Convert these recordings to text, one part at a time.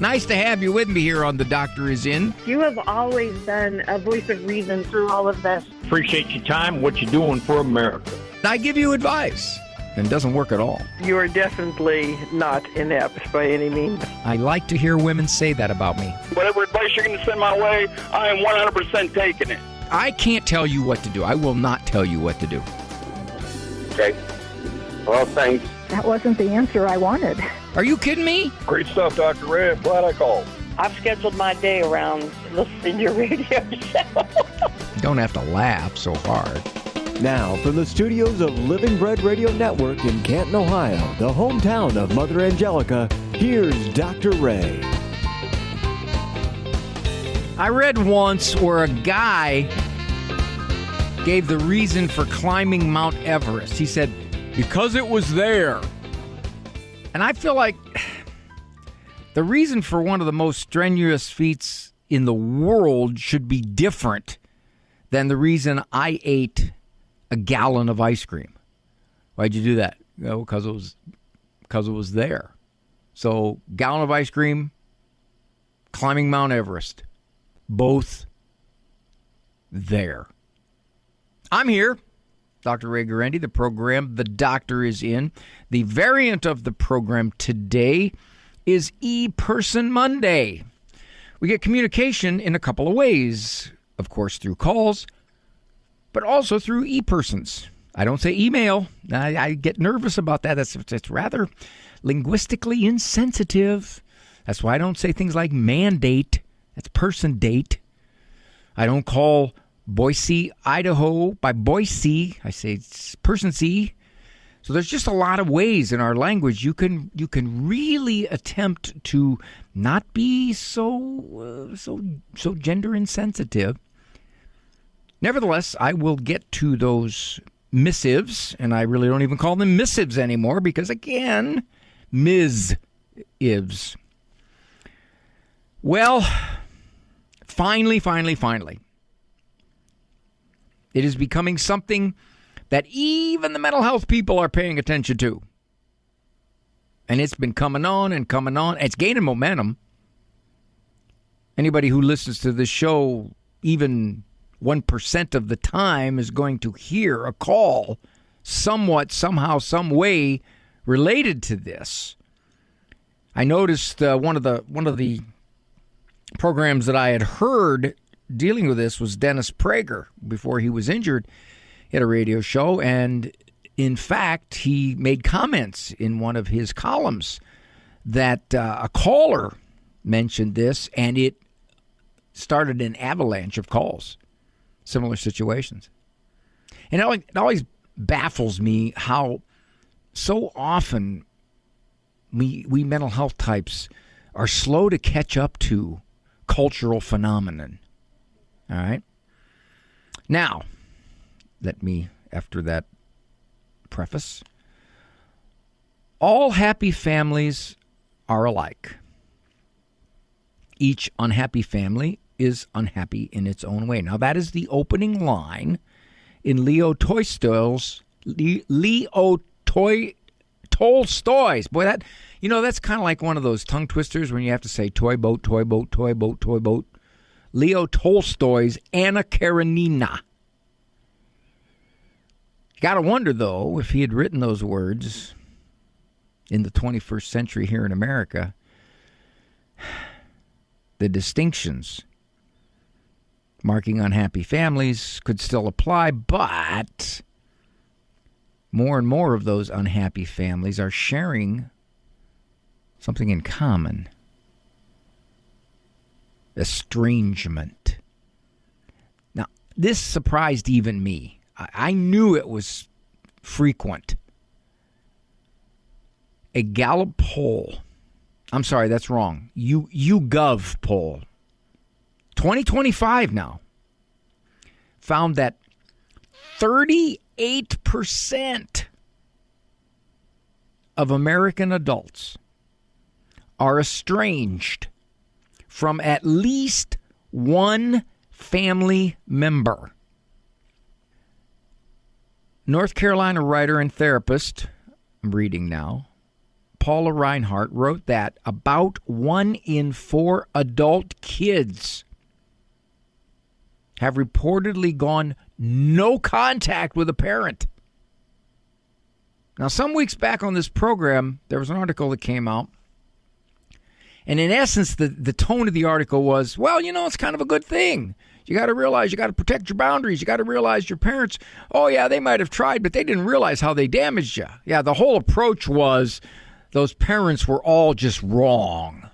Nice to have you with me here on The Doctor Is In. You have always been a voice of reason through all of this. Appreciate your time, what you're doing for America. I give you advice, and it doesn't work at all. You are definitely not inept by any means. I like to hear women say that about me. Whatever advice you're going to send my way, I am 100% taking it. I can't tell you what to do. I will not tell you what to do. Okay. Well, thanks. That wasn't the answer I wanted. Are you kidding me? Great stuff, Dr. Red. Glad I called. I've scheduled my day around listening to your radio show. You don't have to laugh so hard. Now, from the studios of Living Bread Radio Network in Canton, Ohio, the hometown of Mother Angelica, here's Dr. Ray. I read once where a guy gave the reason for climbing Mount Everest. He said, because it was there. And I feel like the reason for one of the most strenuous feats in the world should be different than the reason I ate a gallon of ice cream. Why'd you do that? Because it was there. So, gallon of ice cream, climbing Mount Everest, both there. I'm here, Dr. Ray Guarendi. The program, The Doctor Is In. The variant of the program today is E-Person Monday. We get communication in a couple of ways. Of course, through calls, but also through e-persons. I don't say email. I get nervous about that. It's rather linguistically insensitive. That's why I don't say things like mandate. That's person date. I don't call Boise, Idaho by Boise. I say it's person C. So there's just a lot of ways in our language you can really attempt to not be so gender insensitive. Nevertheless, I will get to those missives, and I really don't even call them missives anymore because, again, Ms-ives. Well, finally, it is becoming something that even the mental health people are paying attention to. And it's been coming on and coming on. It's gaining momentum. Anybody who listens to this show, even 1% of the time, is going to hear a call somewhat, somehow, some way related to this. I noticed one of the programs that I had heard dealing with this was Dennis Prager before he was injured. He had a radio show, and in fact, he made comments in one of his columns that a caller mentioned this, and it started an avalanche of calls. Similar situations. And it always baffles me how so often we mental health types are slow to catch up to cultural phenomenon. All right? Now, let me, after that preface, all happy families are alike. Each unhappy family is unhappy in its own way. Now, that is the opening line in Leo Tolstoy's. Boy, that's kind of like one of those tongue twisters when you have to say toy boat, toy boat, toy boat, toy boat. Leo Tolstoy's Anna Karenina. Got to wonder, though, if he had written those words in the 21st century here in America, the distinctions marking unhappy families could still apply, but more and more of those unhappy families are sharing something in common. Estrangement. Now, this surprised even me. I knew it was frequent. A Gallup poll. I'm sorry, that's wrong. YouGov poll. 2025 now. Found that 38% of American adults are estranged from at least one family member. North Carolina writer and therapist, I'm reading now, Paula Reinhart, wrote that about 1 in 4 adult kids have reportedly gone no contact with a parent. Now, some weeks back on this program, there was an article that came out. And in essence, the tone of the article was, well, it's kind of a good thing. You got to realize you got to protect your boundaries. You got to realize your parents, oh, yeah, they might have tried, but they didn't realize how they damaged you. Yeah, the whole approach was those parents were all just wrong.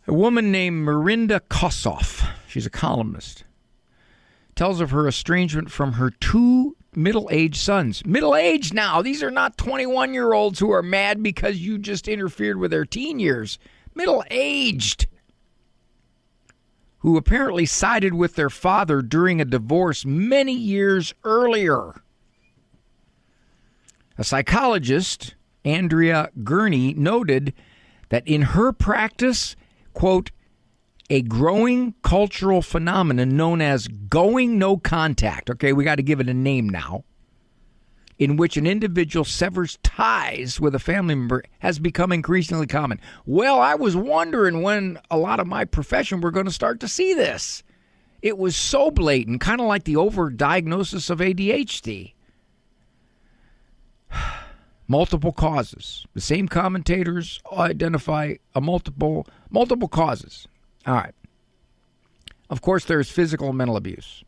A woman named Mirinda Kossoff, she's a columnist, tells of her estrangement from her 2 middle-aged sons. Middle-aged now. These are not 21-year-olds who are mad because you just interfered with their teen years. Middle-aged. Who apparently sided with their father during a divorce many years earlier. A psychologist, Andrea Gurney, noted that in her practice, quote, a growing cultural phenomenon known as going no contact, okay, we got to give it a name now, in which an individual severs ties with a family member has become increasingly common. Well, I was wondering when a lot of my profession were going to start to see this. It was so blatant, kind of like the overdiagnosis of ADHD. Multiple causes. The same commentators identify multiple causes. All right. Of course, there's physical and mental abuse.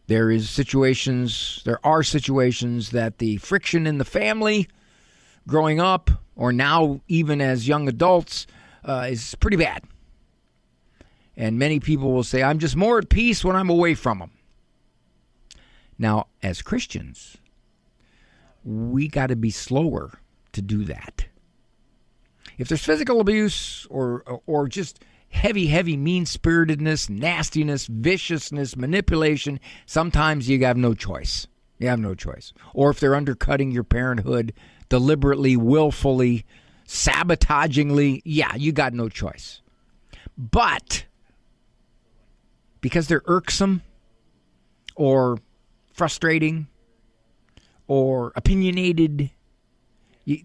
There are situations that the friction in the family growing up or now even as young adults is pretty bad. And many people will say, I'm just more at peace when I'm away from them. Now, as Christians, we got to be slower to do that. If there's physical abuse or just heavy mean-spiritedness, nastiness, viciousness, manipulation, sometimes you have no choice. You have no choice. Or if they're undercutting your parenthood deliberately, willfully, sabotagingly, yeah, you got no choice. But because they're irksome or frustrating or opinionated, I've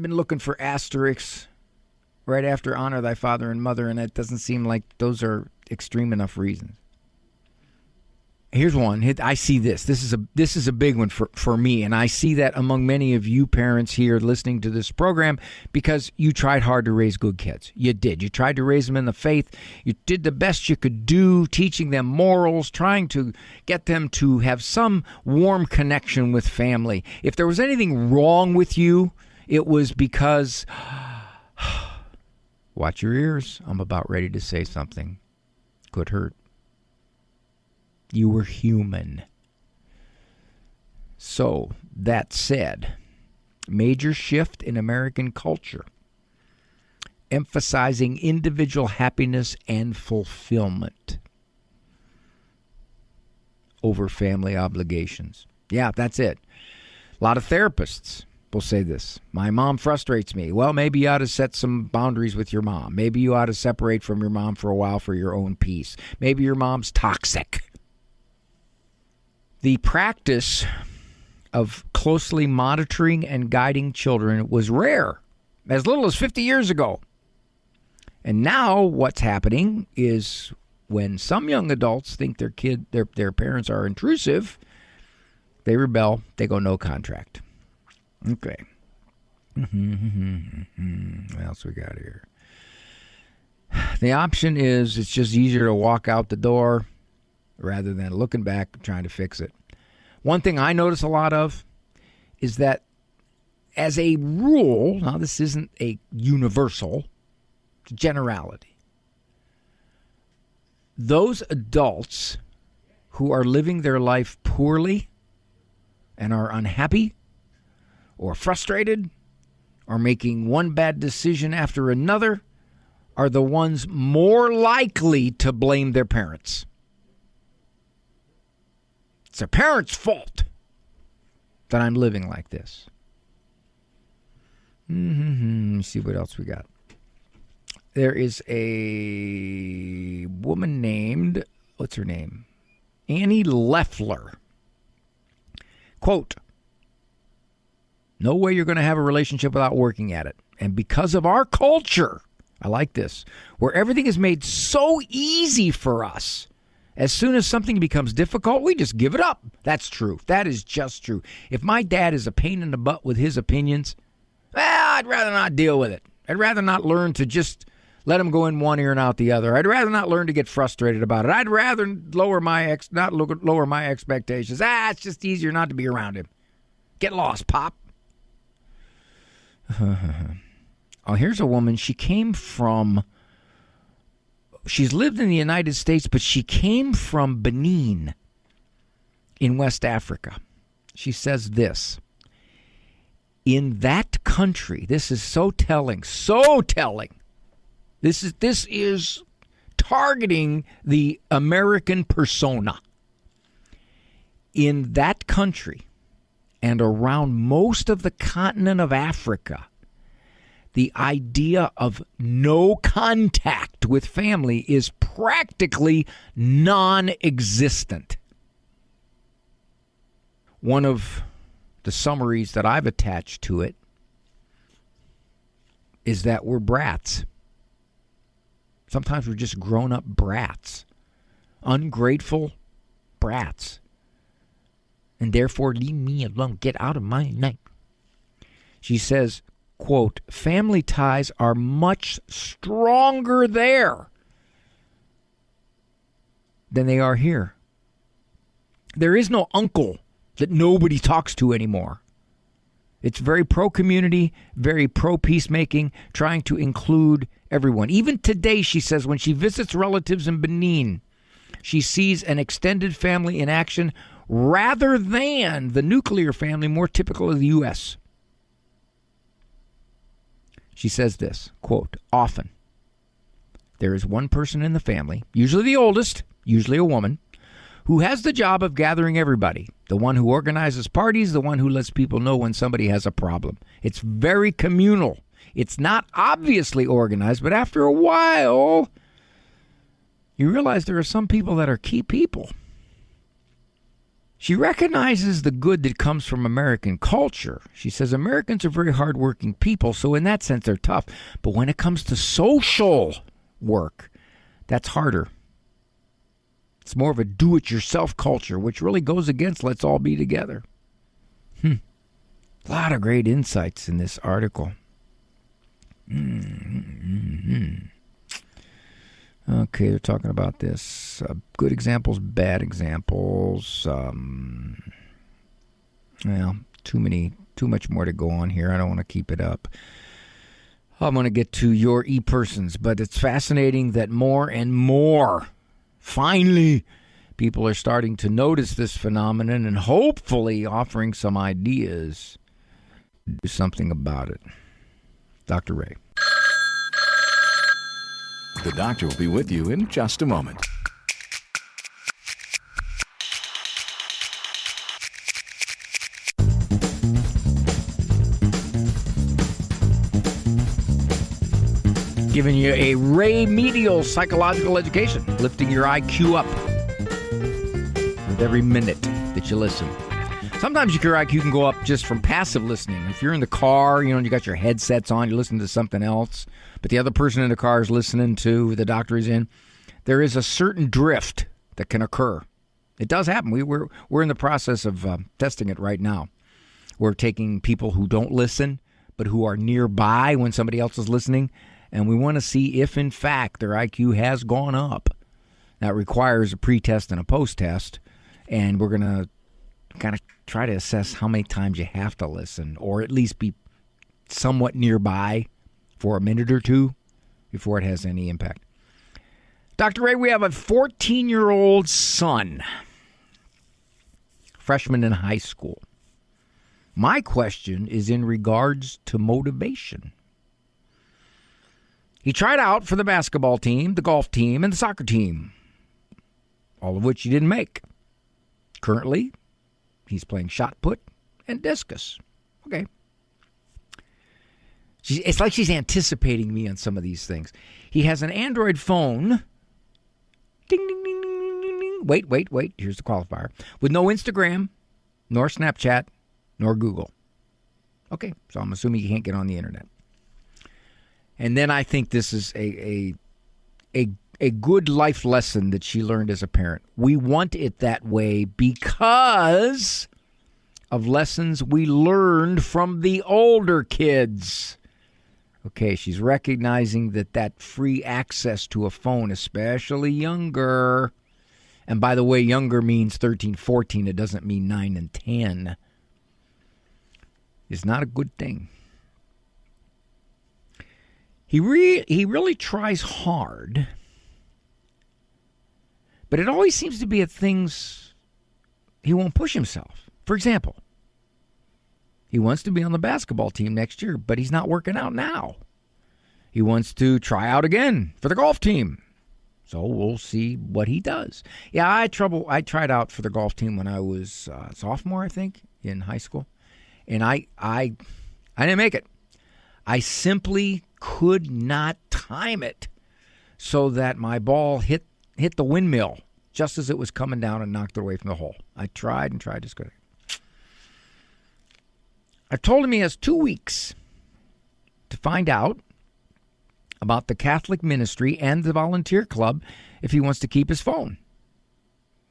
been looking for asterisks right after honor thy father and mother, and it doesn't seem like those are extreme enough reasons. Here's one. I see this. This is a big one for me, and I see that among many of you parents here listening to this program because you tried hard to raise good kids. You did. You tried to raise them in the faith. You did the best you could do, teaching them morals, trying to get them to have some warm connection with family. If there was anything wrong with you, it was because... Watch your ears. I'm about ready to say something. Could hurt. You were human. So, that said, major shift in American culture, emphasizing individual happiness and fulfillment over family obligations. Yeah, that's it. A lot of therapists will say this. My mom frustrates me. Well, maybe you ought to set some boundaries with your mom. Maybe you ought to separate from your mom for a while for your own peace. Maybe your mom's toxic. The practice of closely monitoring and guiding children was rare, as little as 50 years ago. And now what's happening is when some young adults think their parents are intrusive, they rebel, they go no contract. Okay. What else we got here? The option is it's just easier to walk out the door rather than looking back and trying to fix it. One thing I notice a lot of is that as a rule, now this isn't a universal, it's a generality, those adults who are living their life poorly and are unhappy or frustrated or making one bad decision after another are the ones more likely to blame their parents. It's their parents' fault that I'm living like this. Let me see what else we got. There is a woman named, what's her name? Annie Leffler. Quote, No way you're going to have a relationship without working at it. And because of our culture, I like this, where everything is made so easy for us, as soon as something becomes difficult, we just give it up. That's true. That is just true. If my dad is a pain in the butt with his opinions, I'd rather not deal with it. I'd rather not learn to just let him go in one ear and out the other. I'd rather not learn to get frustrated about it. I'd rather lower my expectations. It's just easier not to be around him. Get lost, Pop. Oh, here's a woman. She's lived in the United States, but she came from Benin in West Africa. She says this. In that country, this is so telling. This is targeting the American persona. In that country and around most of the continent of Africa, the idea of no contact with family is practically non-existent. One of the summaries that I've attached to it is that we're brats. Sometimes we're just grown-up brats, ungrateful brats, and therefore leave me alone. Get out of my night. She says, quote, family ties are much stronger there than they are here. There is no uncle that nobody talks to anymore. It's very pro-community, very pro-peacemaking, trying to include everyone. Even today, she says, when she visits relatives in Benin, she sees an extended family in action rather than the nuclear family more typical of the U.S. She says this, quote, often there is one person in the family, usually the oldest, usually a woman, who has the job of gathering everybody, the one who organizes parties, the one who lets people know when somebody has a problem. It's very communal. It's not obviously organized, but after a while, you realize there are some people that are key people. She recognizes the good that comes from American culture. She says Americans are very hardworking people, so in that sense they're tough. But when it comes to social work, that's harder. It's more of a do-it-yourself culture, which really goes against let's all be together. A lot of great insights in this article. Okay, they're talking about this. Good examples, bad examples. Too much more to go on here. I don't want to keep it up. I'm going to get to your e-persons, but it's fascinating that more and more, finally, people are starting to notice this phenomenon and hopefully offering some ideas to do something about it. Dr. Ray. The doctor will be with you in just a moment. Giving you a Ray Medial psychological education, lifting your IQ up with every minute that you listen. Sometimes your IQ can go up just from passive listening. If you're in the car, and you got your headsets on, you're listening to something else, but the other person in the car is listening to the doctor is in, there is a certain drift that can occur. It does happen. We're in the process of testing it right now. We're taking people who don't listen, but who are nearby when somebody else is listening, and we want to see if, in fact, their IQ has gone up. That requires a pre-test and a post-test, and we're going to kind of try to assess how many times you have to listen, or at least be somewhat nearby for a minute or two before it has any impact. Dr. Ray, we have a 14-year-old son, freshman in high school. My question is in regards to motivation. He tried out for the basketball team, the golf team, and the soccer team, all of which he didn't make. Currently, he's playing shot put and discus. Okay. It's like she's anticipating me on some of these things. He has an Android phone. Ding, ding, ding, ding, ding, ding. Wait. Here's the qualifier. With no Instagram, nor Snapchat, nor Google. Okay, so I'm assuming he can't get on the internet. And then I think this is a good life lesson that she learned as a parent. We want it that way because of lessons we learned from the older kids. Okay, she's recognizing that free access to a phone, especially younger, and by the way, younger means 13, 14. It doesn't mean 9 and 10. Is not a good thing. He really tries hard, but it always seems to be at things he won't push himself. For example, he wants to be on the basketball team next year, but he's not working out now. He wants to try out again for the golf team. So we'll see what he does. Yeah, I tried out for the golf team when I was sophomore, I think, in high school. And I didn't make it. I simply could not time it so that my ball hit the windmill just as it was coming down and knocked it away from the hole. I tried and tried, just couldn't. I told him he has 2 weeks to find out about the Catholic ministry and the volunteer club if he wants to keep his phone.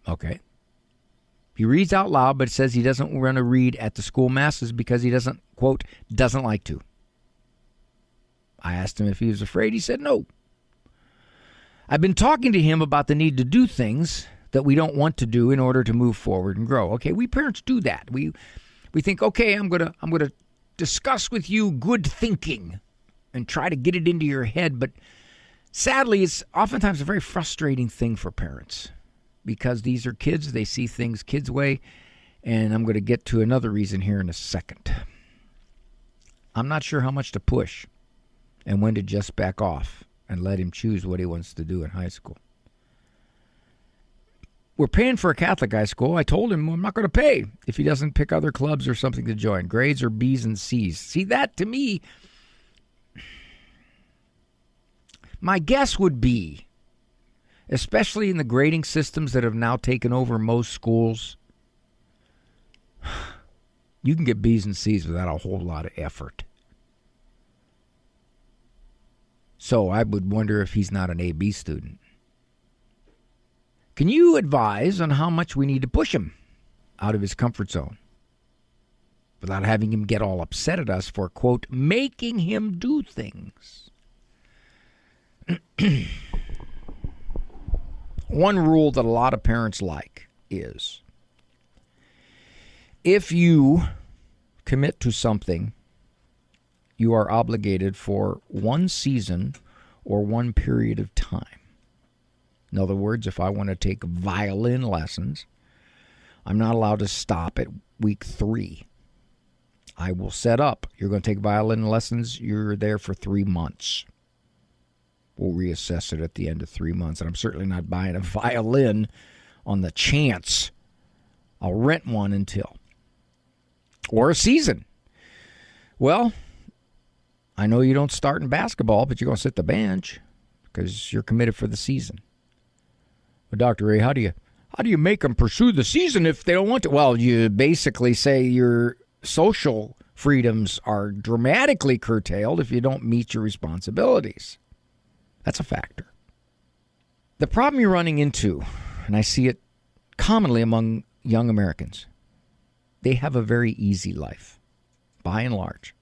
Okay. He reads out loud, but says he doesn't want to read at the school masses because he doesn't, quote, doesn't like to. I asked him if he was afraid. He said no. I've been talking to him about the need to do things that we don't want to do in order to move forward and grow. Okay, we parents do that. We think, okay, I'm gonna discuss with you good thinking and try to get it into your head, but sadly, it's oftentimes a very frustrating thing for parents. Because these are kids, they see things kids' way, and I'm going to get to another reason here in a second. I'm not sure how much to push and when to just back off and let him choose what he wants to do in high school. We're paying for a Catholic high school. I told him I'm not going to pay if he doesn't pick other clubs or something to join. Grades are B's and C's. See, that to me, my guess would be, especially in the grading systems that have now taken over most schools, you can get B's and C's without a whole lot of effort. So I would wonder if he's not an A-B student. Can you advise on how much we need to push him out of his comfort zone without having him get all upset at us for, quote, making him do things? One rule that a lot of parents like is if you commit to something, you are obligated for one season or one period of time. In other words, if I want to take violin lessons, I'm not allowed to stop at week 3. I will set up. You're going to take violin lessons. You're there for 3 months. We'll reassess it at the end of 3 months. And I'm certainly not buying a violin on the chance I'll rent one until. Or a season. Well, I know you don't start in basketball, but you're going to sit the bench because you're committed for the season. But Dr. Ray, how do you make them pursue the season if they don't want to? Well, you basically say your social freedoms are dramatically curtailed if you don't meet your responsibilities. That's a factor. The problem you're running into, and I see it commonly among young Americans, they have a very easy life, by and large.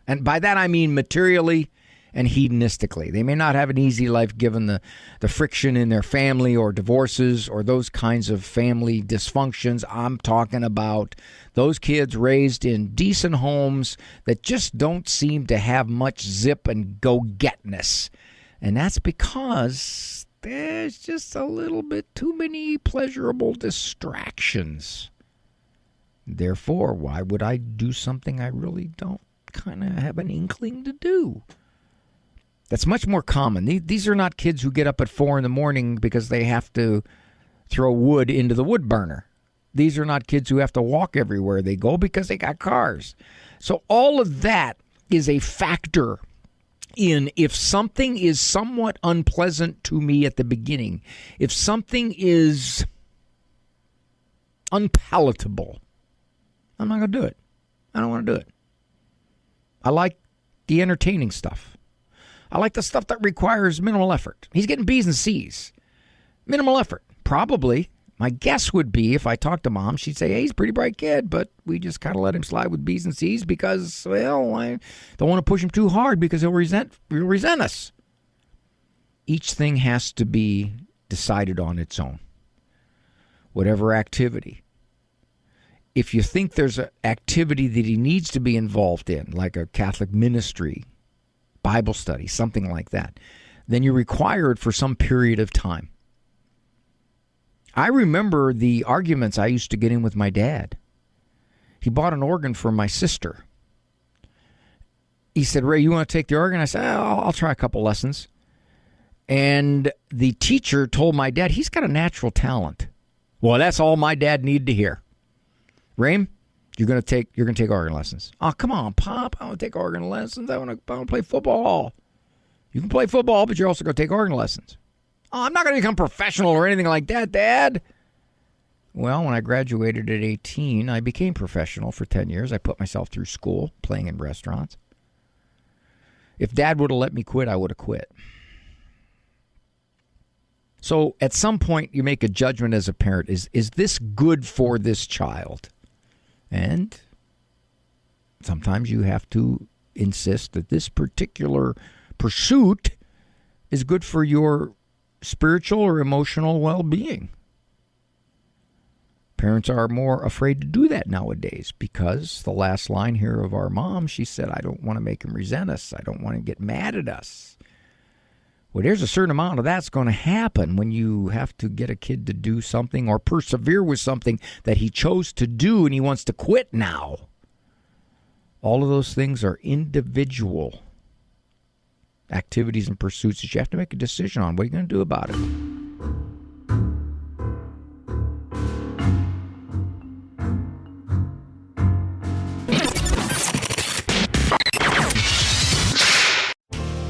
And by that I mean materially and hedonistically. They may not have an easy life given the friction in their family or divorces or those kinds of family dysfunctions. I'm talking about those kids raised in decent homes that just don't seem to have much zip and go-getness. And that's because there's just a little bit too many pleasurable distractions. Therefore, why would I do something I really don't kind of have an inkling to do? That's much more common. These are not kids who get up at 4 a.m. because they have to throw wood into the wood burner. These are not kids who have to walk everywhere they go because they got cars. So all of that is a factor in if something is somewhat unpleasant to me at the beginning, if something is unpalatable, I'm not going to do it. I don't want to do it. I like the entertaining stuff. I like the stuff that requires minimal effort. He's getting B's and C's. Minimal effort. Probably. My guess would be if I talked to Mom, she'd say, hey, he's a pretty bright kid, but we just kind of let him slide with B's and C's because, well, I don't want to push him too hard because he'll resent us. Each thing has to be decided on its own. Whatever activity. If you think there's an activity that he needs to be involved in, like a Catholic ministry, Bible study, something like that, then you require it for some period of time. I remember the arguments I used to get in with my dad. He bought an organ for my sister. He said, Ray, you want to take the organ? I said, I'll try a couple lessons. And the teacher told my dad, he's got a natural talent. Well, that's all my dad needed to hear. Raym, you're gonna take organ lessons. Oh, come on, Pop. I want to take organ lessons. I want to play football. You can play football, but you're also going to take organ lessons. Oh, I'm not going to become professional or anything like that, Dad. Well, when I graduated at 18, I became professional for 10 years. I put myself through school, playing in restaurants. If Dad would have let me quit, I would have quit. So at some point, you make a judgment as a parent. Is this good for this child? And sometimes you have to insist that this particular pursuit is good for your spiritual or emotional well-being. Parents are more afraid to do that nowadays because the last line here of our mom, she said, I don't want to make him resent us. I don't want to get mad at us. Well, there's a certain amount of that's going to happen when you have to get a kid to do something or persevere with something that he chose to do and he wants to quit now. All of those things are individual activities and pursuits that you have to make a decision on. What are you going to do about it?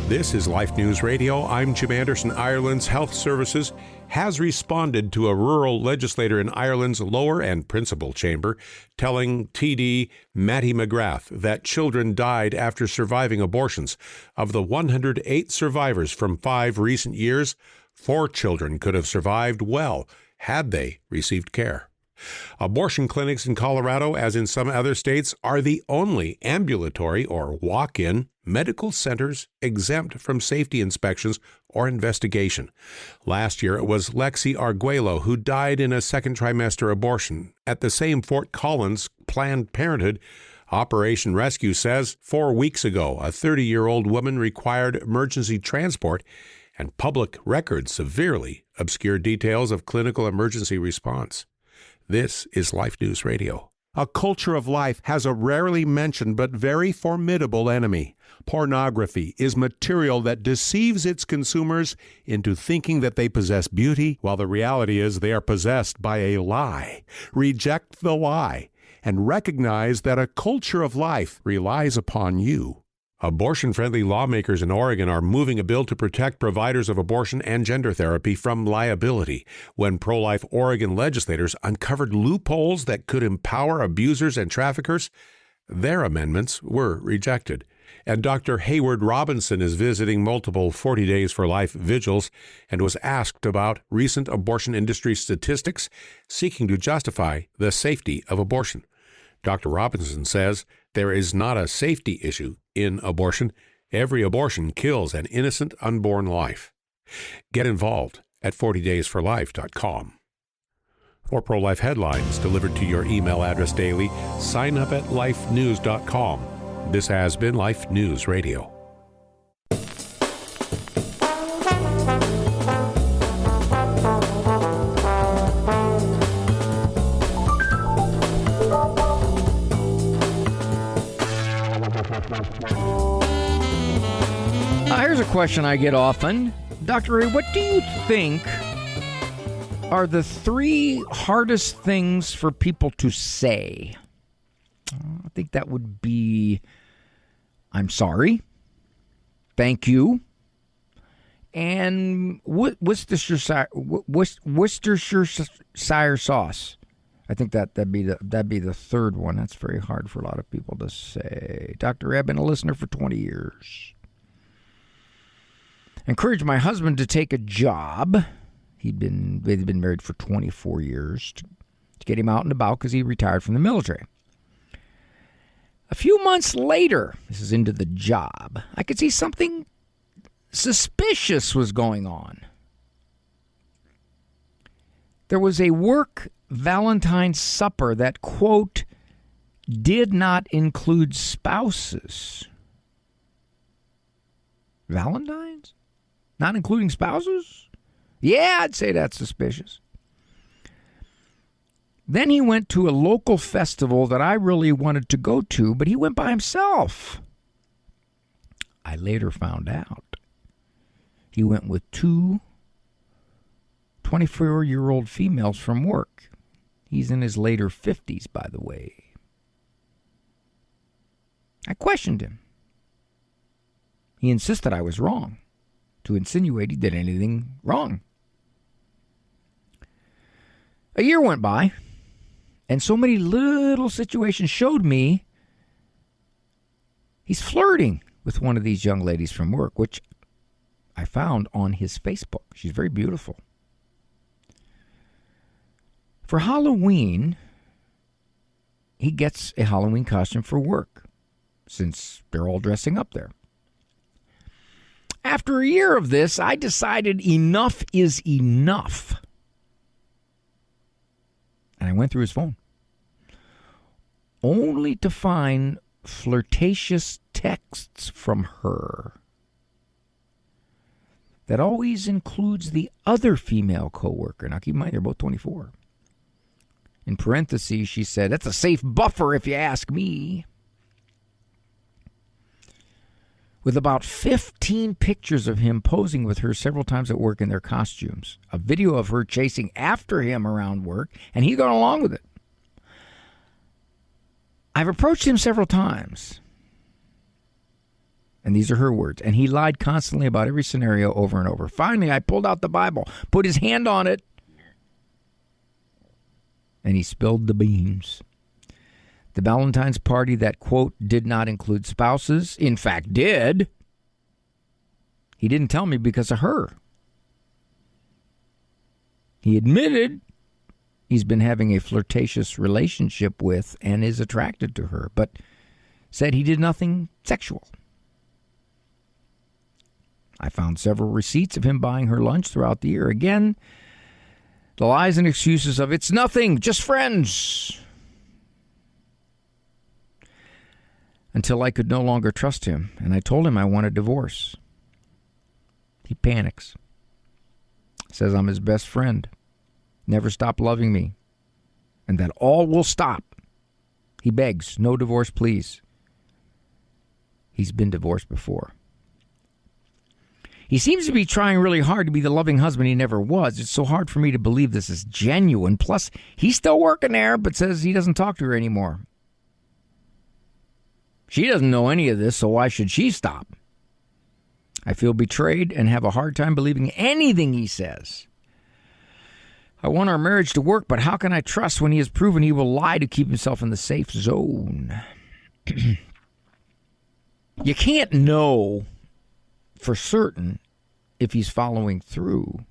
This is Life News Radio. I'm Jim Anderson. Ireland's Health Services has responded to a rural legislator in Ireland's lower and principal chamber telling TD Mattie McGrath that children died after surviving abortions. Of the 108 survivors from 5 recent years, 4 children could have survived well had they received care. Abortion clinics in Colorado, as in some other states, are the only ambulatory or walk-in medical centers exempt from safety inspections or investigation. Last year, it was Lexi Arguello who died in a second trimester abortion at the same Fort Collins Planned Parenthood. Operation Rescue says 4 weeks ago, a 30-year-old woman required emergency transport, and public records severely obscured details of clinical emergency response. This is Life News Radio. A culture of life has a rarely mentioned but very formidable enemy. Pornography is material that deceives its consumers into thinking that they possess beauty, while the reality is they are possessed by a lie. Reject the lie and recognize that a culture of life relies upon you. Abortion-friendly lawmakers in Oregon are moving a bill to protect providers of abortion and gender therapy from liability when pro-life Oregon legislators uncovered loopholes that could empower abusers and traffickers. Their amendments were rejected. And Dr. Hayward Robinson is visiting multiple 40 Days for Life vigils and was asked about recent abortion industry statistics seeking to justify the safety of abortion. Dr. Robinson says there is not a safety issue in abortion. Every abortion kills an innocent unborn life. Get involved at 40daysforlife.com. For pro-life headlines delivered to your email address daily, sign up at lifenews.com. This has been Life News Radio. Here's a question I get often. Dr. Ray, what do you think are the 3 hardest things for people to say? I think that would be, I'm sorry, thank you, and Worcestershire sauce. I think that'd be the third one. That's very hard for a lot of people to say. Dr. Ed, been a listener for 20 years. Encouraged my husband to take a job. They'd been married for 24 years to get him out and about because he retired from the military. A few months later, this is into the job, I could see something suspicious was going on. There was a work Valentine's supper that, quote, did not include spouses. Valentine's? Not including spouses? Yeah, I'd say that's suspicious. Then he went to a local festival that I really wanted to go to, but he went by himself. I later found out he went with two 24-year-old females from work. He's in his later 50s, by the way. I questioned him. He insisted I was wrong, to insinuate he did anything wrong. A year went by, and so many little situations showed me he's flirting with one of these young ladies from work, which I found on his Facebook. She's very beautiful. For Halloween, he gets a Halloween costume for work, since they're all dressing up there. After a year of this, I decided enough is enough. And I went through his phone, only to find flirtatious texts from her that always includes the other female coworker. Now, keep in mind, they're both 24. In parentheses, she said, "That's a safe buffer if you ask me." With about 15 pictures of him posing with her several times at work in their costumes. A video of her chasing after him around work, and he gone along with it. I've approached him several times, and these are her words, and he lied constantly about every scenario over and over. Finally, I pulled out the Bible, put his hand on it, and he spilled the beans. The Valentine's party that, quote, did not include spouses, in fact did. He didn't tell me because of her. He admitted he's been having a flirtatious relationship with and is attracted to her, but said he did nothing sexual. I found several receipts of him buying her lunch throughout the year. Again, the lies and excuses of it's nothing, just friends. Until I could no longer trust him, and I told him I want a divorce. He panics. Says I'm his best friend. Never stopped loving me. And that all will stop. He begs, no divorce, please. He's been divorced before. He seems to be trying really hard to be the loving husband he never was. It's so hard for me to believe this is genuine. Plus, he's still working there, but says he doesn't talk to her anymore. She doesn't know any of this, so why should she stop? I feel betrayed and have a hard time believing anything he says. I want our marriage to work, but how can I trust when he has proven he will lie to keep himself in the safe zone? You can't know for certain if he's following through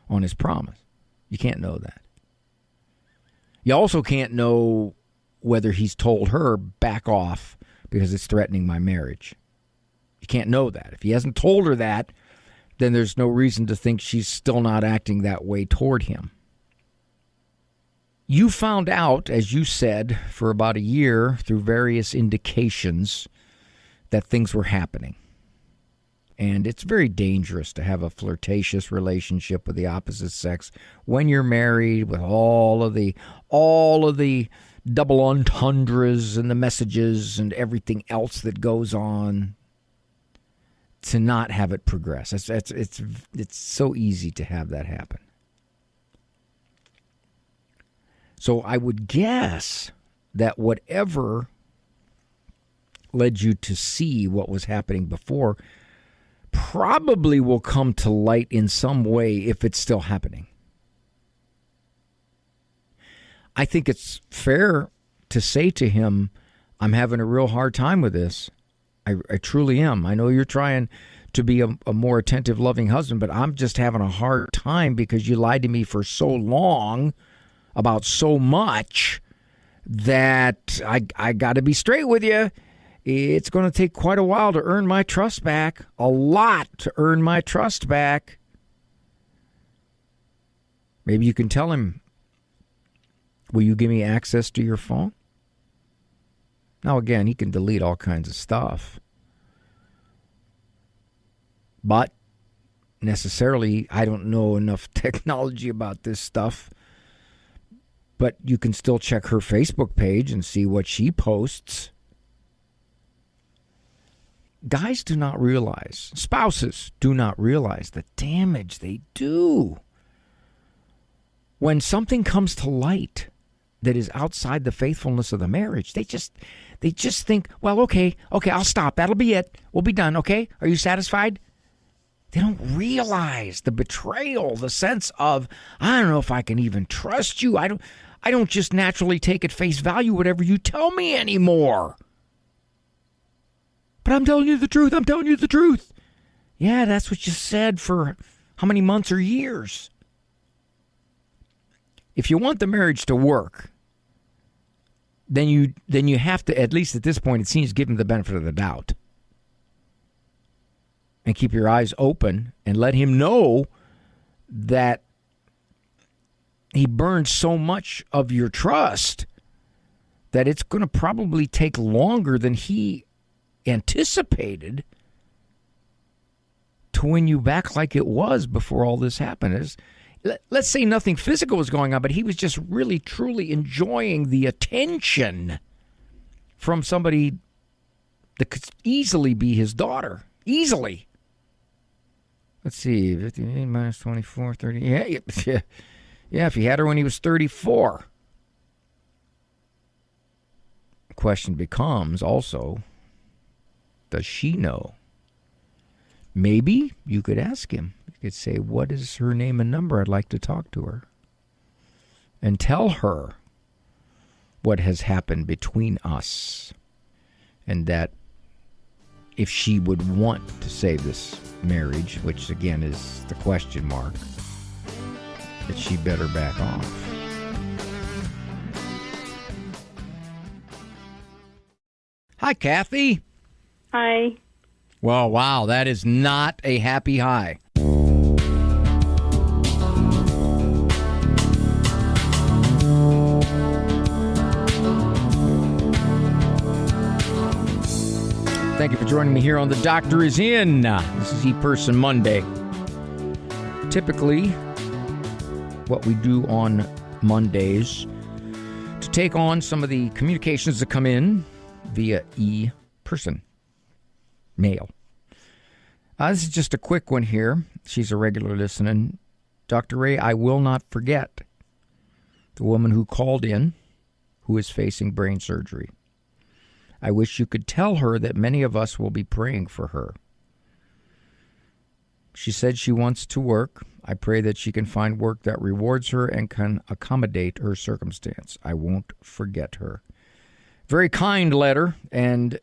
on his promise. You can't know that. You also can't know whether he's told her back off because it's threatening my marriage. You can't know that. If he hasn't told her that, then there's no reason to think she's still not acting that way toward him. You found out, as you said, for about a year through various indications that things were happening. And it's very dangerous to have a flirtatious relationship with the opposite sex when you're married, with all of the double entendres and the messages and everything else that goes on, to not have it progress. It's so easy to have that happen. So I would guess that whatever led you to see what was happening before probably will come to light in some way if it's still happening. I think it's fair to say to him, I'm having a real hard time with this. I truly am. I know you're trying to be a more attentive, loving husband, but I'm just having a hard time because you lied to me for so long about so much that I got to be straight with you. It's going to take quite a while to earn my trust back. A lot to earn my trust back. Maybe you can tell him, will you give me access to your phone? Now, again, he can delete all kinds of stuff. But necessarily, I don't know enough technology about this stuff. But you can still check her Facebook page and see what she posts. Guys do not realize, spouses do not realize the damage they do. When something comes to light that is outside the faithfulness of the marriage, they just think, well, okay, I'll stop. That'll be it. We'll be done, okay? Are you satisfied? They don't realize the betrayal, the sense of, I don't know if I can even trust you. I don't just naturally take at face value whatever you tell me anymore. But I'm telling you the truth. I'm telling you the truth. Yeah, that's what you said for how many months or years? If you want the marriage to work, then you have to, at least at this point, it seems, give him the benefit of the doubt. And keep your eyes open and let him know that he burned so much of your trust that it's going to probably take longer than he anticipated to win you back like it was before all this happened. Let's say nothing physical was going on, but he was just really, truly enjoying the attention from somebody that could easily be his daughter. Easily. Let's see, 58 minus 24, 30. Yeah, if he had her when he was 34. The question becomes also, does she know? Maybe you could ask him. You could say, what is her name and number? I'd like to talk to her. And tell her what has happened between us. And that if she would want to save this marriage, which again is the question mark, that she better back off. Hi, Kathy. Hi. Well, wow, that is not a happy high. Thank you for joining me here on The Doctor Is In. This is E-Person Monday. Typically, what we do on Mondays to take on some of the communications that come in via E-Person mail. This is just a quick one here. She's a regular listener. Dr. Ray, I will not forget the woman who called in who is facing brain surgery. I wish you could tell her that many of us will be praying for her. She said she wants to work. I pray that she can find work that rewards her and can accommodate her circumstance. I won't forget her. Very kind letter, and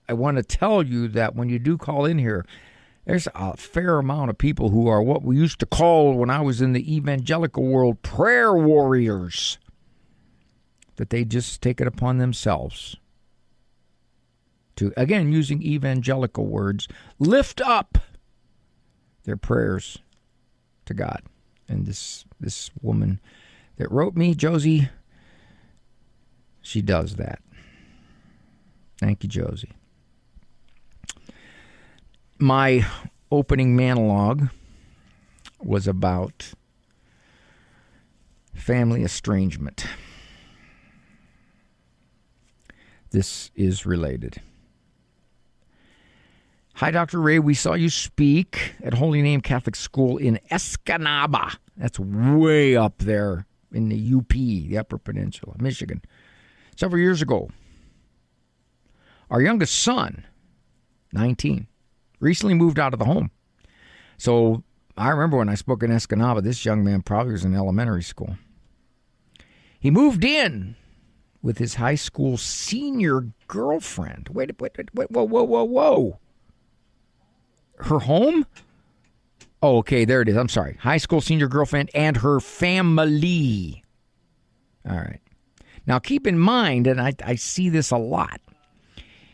I want to tell you that when you do call in here, there's a fair amount of people who are what we used to call, when I was in the evangelical world, prayer warriors, that they just take it upon themselves to, again, using evangelical words, lift up their prayers to God. And this woman that wrote me, Josie, she does that. Thank you, Josie. My opening monologue was about family estrangement. This is related. Hi, Dr. Ray. We saw you speak at Holy Name Catholic School in Escanaba. That's way up there in the UP, the Upper Peninsula, Michigan, several years ago. Our youngest son, 19, recently moved out of the home. So I remember when I spoke in Escanaba, this young man probably was in elementary school. He moved in with his high school senior girlfriend. Wait, whoa. Her home? Oh, okay, there it is. I'm sorry. High school senior girlfriend and her family. All right. Now, keep in mind, and I see this a lot,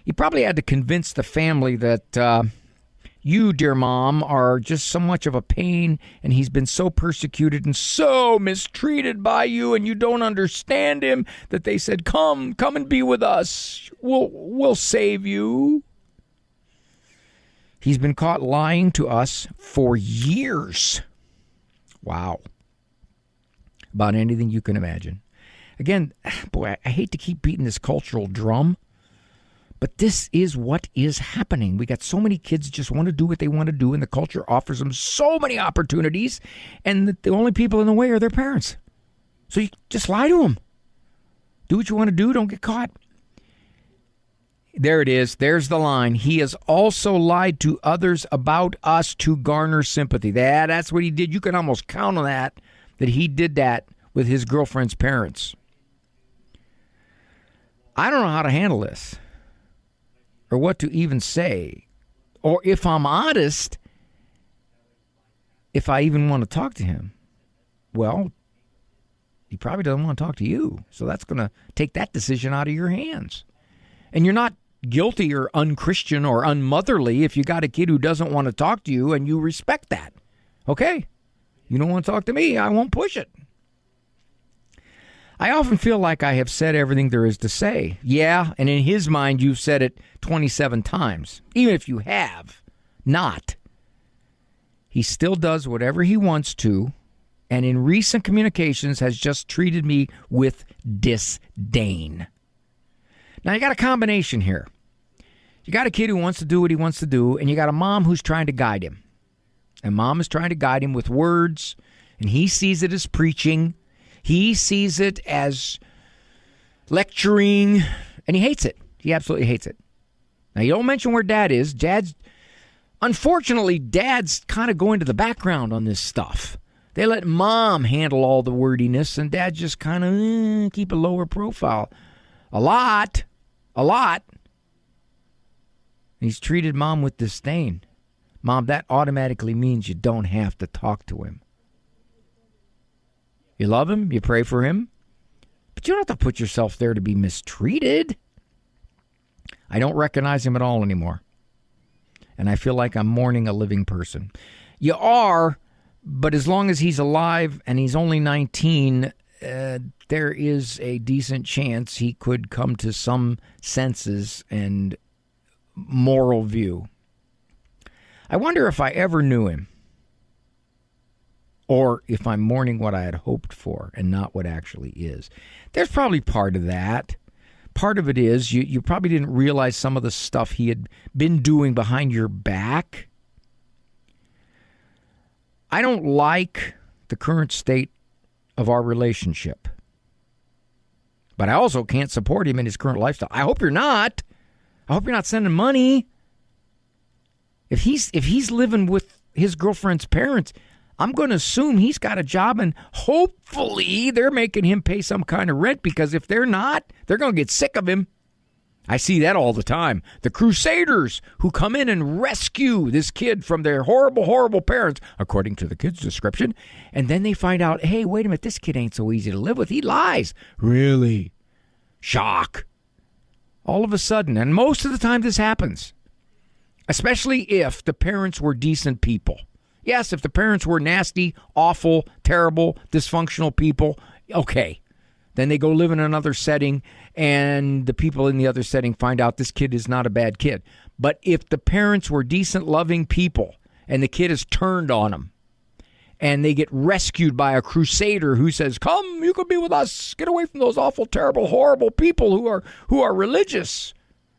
he probably had to convince the family that you, dear mom, are just so much of a pain, and he's been so persecuted and so mistreated by you, and you don't understand him, that they said, come and be with us. We'll save you. He's been caught lying to us for years. Wow. About anything you can imagine. Again, boy, I hate to keep beating this cultural drum, but this is what is happening. We got so many kids just want to do what they want to do, and the culture offers them so many opportunities, and the only people in the way are their parents. So you just lie to them. Do what you want to do. Don't get caught. There it is. There's the line. He has also lied to others about us to garner sympathy. That's what he did. You can almost count on that he did that with his girlfriend's parents. I don't know how to handle this or what to even say, or if I'm honest, if I even want to talk to him. Well, he probably doesn't want to talk to you, so that's going to take that decision out of your hands. And you're not guilty or unchristian or unmotherly if you got a kid who doesn't want to talk to you and you respect that. Okay, you don't want to talk to me, I won't push it. I often feel like I have said everything there is to say. Yeah, and in his mind, you've said it 27 times. Even if you have not, he still does whatever he wants to, and in recent communications has just treated me with disdain. Now, you got a combination here. You got a kid who wants to do what he wants to do, and you got a mom who's trying to guide him. And mom is trying to guide him with words, and he sees it as preaching. He sees it as lecturing, and he hates it. He absolutely hates it. Now, you don't mention where Dad is. Unfortunately, Dad's kind of going to the background on this stuff. They let Mom handle all the wordiness, and Dad just kind of keep a lower profile. A lot. He's treated Mom with disdain. Mom, that automatically means you don't have to talk to him. You love him, you pray for him, but you don't have to put yourself there to be mistreated. I don't recognize him at all anymore, and I feel like I'm mourning a living person. You are, but as long as he's alive and he's only 19, there is a decent chance he could come to some senses and moral view. I wonder if I ever knew him, or if I'm mourning what I had hoped for and not what actually is. There's probably part of that. Part of it is you probably didn't realize some of the stuff he had been doing behind your back. I don't like the current state of our relationship, but I also can't support him in his current lifestyle. I hope you're not. I hope you're not sending money. If he's living with his girlfriend's parents, I'm going to assume he's got a job, and hopefully they're making him pay some kind of rent, because if they're not, they're going to get sick of him. I see that all the time. The crusaders who come in and rescue this kid from their horrible, horrible parents, according to the kid's description, and then they find out, hey, wait a minute, this kid ain't so easy to live with. He lies. Really? Shock. All of a sudden, and most of the time this happens, especially if the parents were decent people. Yes, if the parents were nasty, awful, terrible, dysfunctional people, okay. Then they go live in another setting, and the people in the other setting find out this kid is not a bad kid. But if the parents were decent, loving people, and the kid is turned on them, and they get rescued by a crusader who says, come, you can be with us. Get away from those awful, terrible, horrible people who are religious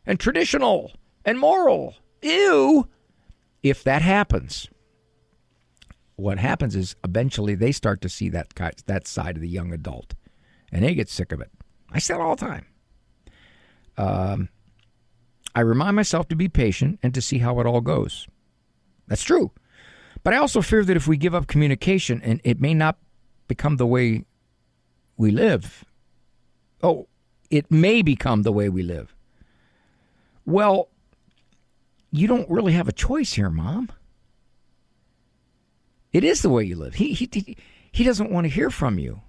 and traditional and moral. Ew. If that happens, what happens is eventually they start to see that side of the young adult, and they get sick of it. I say it all the time. I remind myself to be patient and to see how it all goes. That's true. But I also fear that if we give up communication, and it may not become the way we live, Oh, it may become the way we live. Well, you don't really have a choice here, Mom. It is the way you live. He doesn't want to hear from you.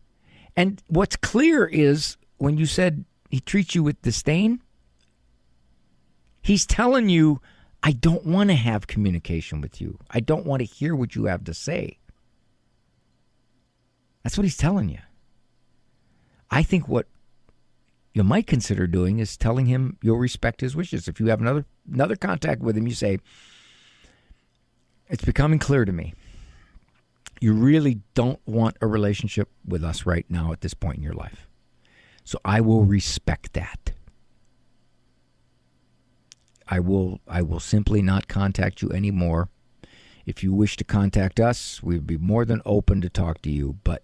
And what's clear is when you said he treats you with disdain, he's telling you, I don't want to have communication with you. I don't want to hear what you have to say. That's what he's telling you. I think what you might consider doing is telling him you'll respect his wishes. If you have another contact with him, you say, it's becoming clear to me. You really don't want a relationship with us right now at this point in your life. So I will respect that. I will simply not contact you anymore. If you wish to contact us, we'd be more than open to talk to you, but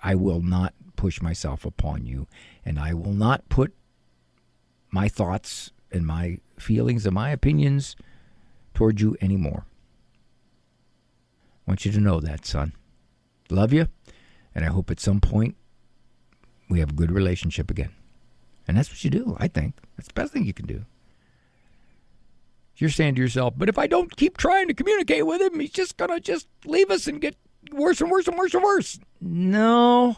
I will not push myself upon you, and I will not put my thoughts and my feelings and my opinions toward you anymore. I want you to know that, son. Love you, and I hope at some point we have a good relationship again. And that's what you do, I think. That's the best thing you can do. You're saying to yourself, but if I don't keep trying to communicate with him, he's just going to leave us and get worse and worse and worse and worse. No.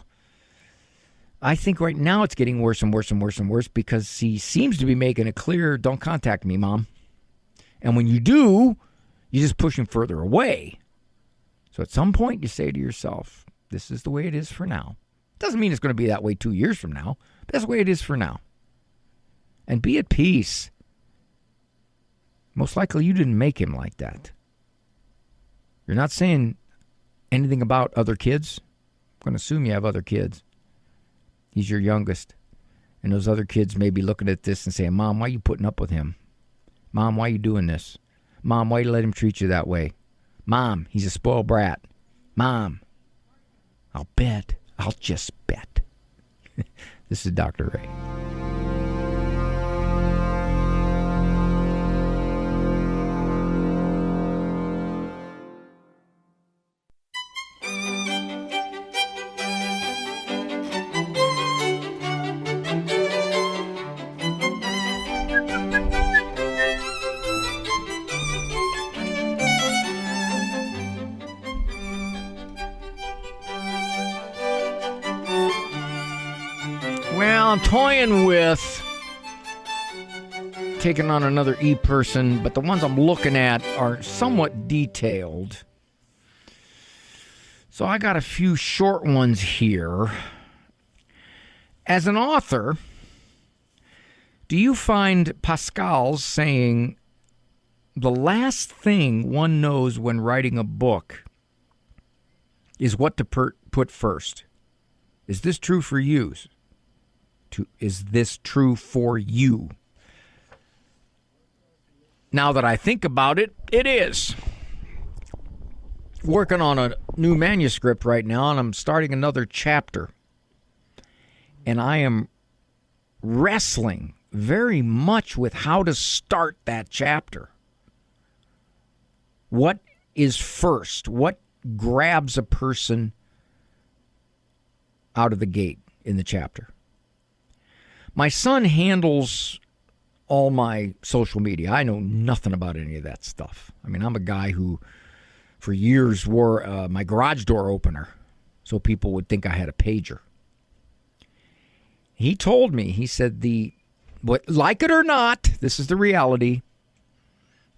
I think right now it's getting worse and worse and worse and worse because he seems to be making it clear, don't contact me, Mom. And when you do, you just push him further away. So at some point you say to yourself, this is the way it is for now. Doesn't mean it's going to be that way 2 years from now, but that's the way it is for now. And be at peace. Most likely you didn't make him like that. You're not saying anything about other kids. I'm going to assume you have other kids. He's your youngest. And those other kids may be looking at this and saying, Mom, why are you putting up with him? Mom, why are you doing this? Mom, why do you let him treat you that way? Mom, he's a spoiled brat. Mom, I'll just bet. This is Dr. Ray. I'm toying with taking on another e-person, but the ones I'm looking at are somewhat detailed. So I got a few short ones here. As an author, do you find Pascal's saying the last thing one knows when writing a book is what to put first? Is this true for you? Is this true for you? Now that I think about it, it is. Working on a new manuscript right now, and I'm starting another chapter. And I am wrestling very much with how to start that chapter. What is first? What grabs a person out of the gate in the chapter? My son handles all my social media. I know nothing about any of that stuff. I mean, I'm a guy who for years wore my garage door opener so people would think I had a pager. He told me, he said, like it or not, this is the reality,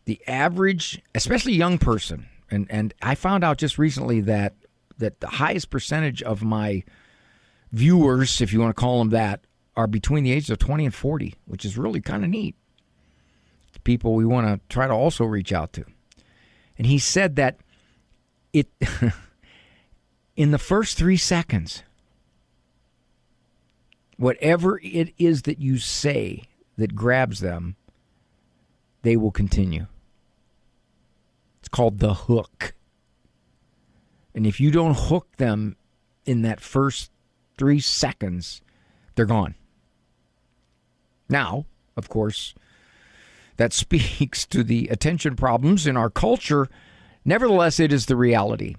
the average, especially young person, and I found out just recently that the highest percentage of my viewers, if you want to call them that, are between the ages of 20 and 40, which is really kind of neat. People we want to try to also reach out to. And he said that in the first 3 seconds, whatever it is that you say that grabs them, they will continue. It's called the hook. And if you don't hook them in that first 3 seconds, they're gone. Now, of course, that speaks to the attention problems in our culture. Nevertheless, it is the reality.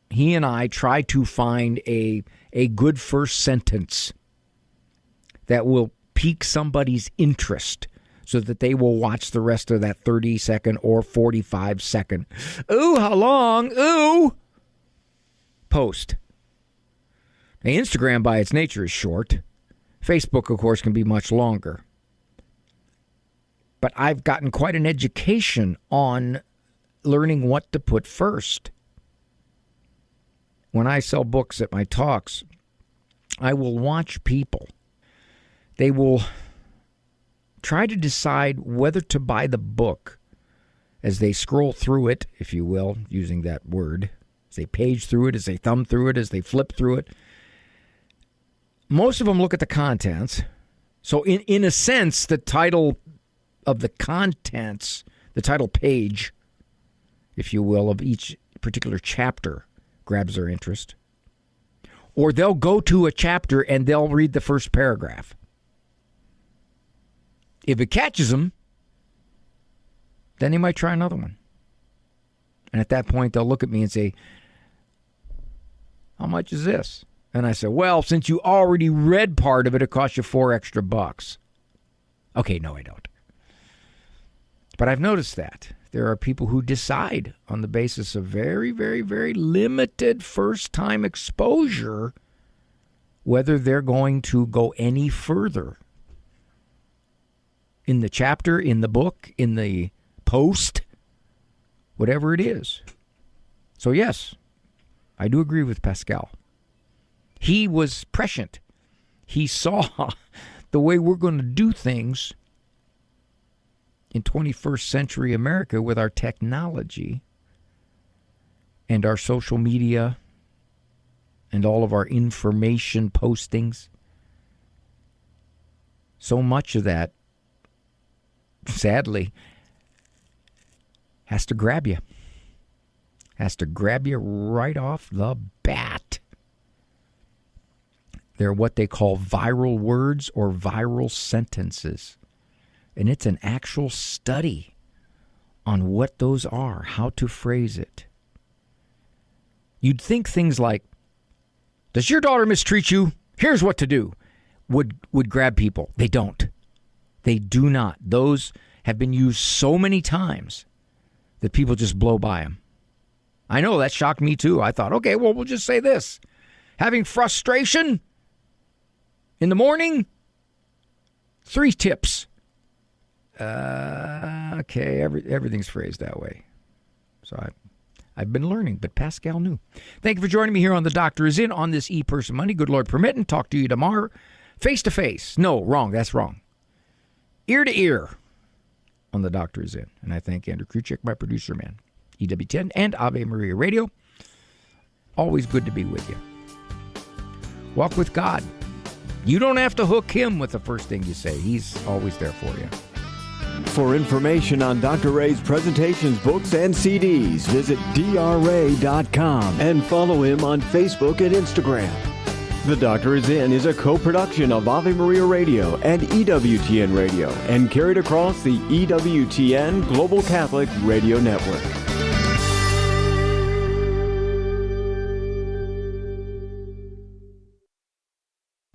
He and I try to find a a good first sentence that will pique somebody's interest so that they will watch the rest of that 30-second or 45-second, ooh, how long, ooh, post. Now, Instagram, by its nature, is short. Facebook, of course, can be much longer. But I've gotten quite an education on learning what to put first. When I sell books at my talks, I will watch people. They will try to decide whether to buy the book as they scroll through it, if you will, using that word, as they page through it, as they thumb through it, as they flip through it. Most of them look at the contents. So in a sense, the title of the contents, the title page, if you will, of each particular chapter grabs their interest. Or they'll go to a chapter and they'll read the first paragraph. If it catches them, then they might try another one. And at that point, they'll look at me and say, how much is this? And I say, well, since you already read part of it, it costs you $4 extra. Okay, no, I don't. But I've noticed that there are people who decide on the basis of very, very, very limited first-time exposure whether they're going to go any further in the chapter, in the book, in the post, whatever it is. So yes, I do agree with Pascal. He was prescient. He saw the way we're going to do things in 21st century America with our technology and our social media and all of our information postings. So much of that, sadly, has to grab you. Has to grab you right off the bat. They're what they call viral words or viral sentences. And it's an actual study on what those are, how to phrase it. You'd think things like, does your daughter mistreat you? Here's what to do, would grab people. They don't. They do not. Those have been used so many times that people just blow by them. I know, that shocked me too. I thought, okay, well, we'll just say this. Having frustration in the morning, 3 tips. Okay, everything's phrased that way. So I've been learning, but Pascal knew. Thank you for joining me here on The Doctor Is In on this E-Person Monday. Good Lord permitting. Talk to you tomorrow. Face to face. No, wrong. That's wrong. Ear to ear on The Doctor Is In. And I thank Andrew Kruchek, my producer man, EWTN, and Ave Maria Radio. Always good to be with you. Walk with God. You don't have to hook him with the first thing you say. He's always there for you. For information on Dr. Ray's presentations, books, and CDs, visit drray.com and follow him on Facebook and Instagram. The Doctor Is In is a co-production of Ave Maria Radio and EWTN Radio and carried across the EWTN Global Catholic Radio Network.